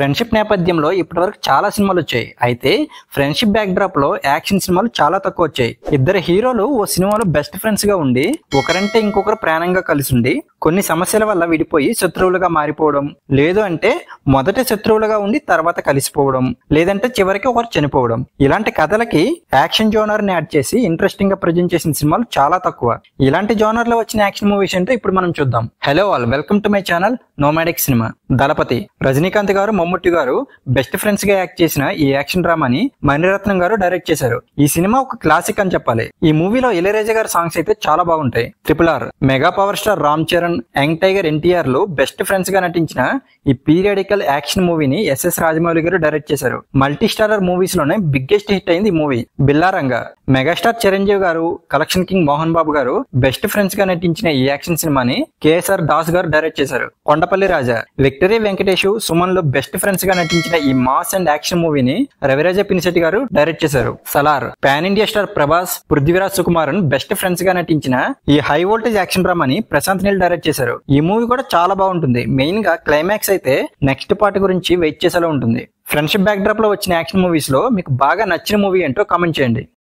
Friendship నేపథ్యంలో ఇప్పటివరకు చాలా సినిమాలు వచ్చాయి. అయితే ఫ్రెండ్షిప్ బ్యాక్ డ్రాప్ లో యాక్షన్ సినిమాలు చాలా తక్కువ వచ్చాయి. ఇద్దరు హీరోలు ఓ సినిమాలో బెస్ట్ ఫ్రెండ్స్ గా ఉండి ఒకరంటే ఇంకొకరు ప్రాణంగా కలిసి ఉండి కొన్ని సమస్యల వల్ల విడిపోయి శత్రువులుగా మారిపోవడం, లేదు అంటే మొదట శత్రువులుగా ఉండి తర్వాత కలిసిపోవడం, లేదంటే చివరికి ఒకరు చనిపోవడం. ఇలాంటి కథలకి యాక్షన్ జోనర్ ని యాడ్ చేసి ఇంట్రెస్టింగ్ గా ప్రజెంట్ చేసిన సినిమాలు చాలా తక్కువ. ఇలాంటి జోనర్ లో వచ్చిన యాక్షన్ మూవీస్ ఏంటో ఇప్పుడు మనం చూద్దాం. Hello all, welcome to my channel nomadic cinema. Thalapathy Rajinikanth garu, Mammootty గారు బెస్ట్ ఫ్రెండ్స్ గా యాక్ట్ చేసిన ఈ యాక్షన్ డ్రామాని మణిరత్నం గారు డైరెక్ట్ చేశారు. ఈ సినిమా ఒక క్లాసిక్ అని చెప్పాలి. ఈ మూవీలో ఇళయరాజా గారి సాంగ్స్ అయితే చాలా బాగుంటాయి. RRR mega power star Ram Charan, young tiger NTR లు బెస్ట్ ఫ్రెండ్స్ గా నటించిన ఈ పీరియాడికల్ యాక్షన్ మూవీని SS రాజమౌళి గారు డైరెక్ట్ చేశారు. మల్టీ స్టారర్ మూవీస్ లోనే బిగ్గెస్ట్ హిట్ అయింది ఈ మూవీ. బిల్లారంగ మెగాస్టార్ చిరంజీవి గారు, కలెక్షన్ కింగ్ మోహన్ బాబు గారు బెస్ట్ ఫ్రెండ్స్ గా నటించిన ఈ యాక్షన్ సినిమాని KSR దాస్ గారు డైరెక్ట్ చేశారు. కొండపల్లి రాజా, విక్టరీ వెంకటేష్, సుమన్ లో బెస్ట్ ఫ్రెండ్స్ గా నటించిన ఈ మాస్ అండ్ యాక్షన్ మూవీని రవిరాజ పినిశెట్టి గారు డైరెక్ట్ చేశారు. Salaar pan India star Prabhas, Prithviraj Sukumaran best friends గా నటించిన ఈ హై వోల్టేజ్ యాక్షన్ డ్రామాని ప్రశాంత్ నీల్ డైరెక్ట్ చేశారు. ఈ మూవీ కూడా చాలా బాగుంటుంది. మెయిన్ గా క్లైమాక్స్ అయితే నెక్స్ట్ పార్ట్ గురించి వెయిట్ చేసేలా ఉంటుంది. ఫ్రెండ్షిప్ బ్యాక్ డ్రాప్ లో వచ్చిన యాక్షన్ మూవీస్ లో మీకు బాగా నచ్చిన మూవీ ఏంటో కామెంట్ చేయండి.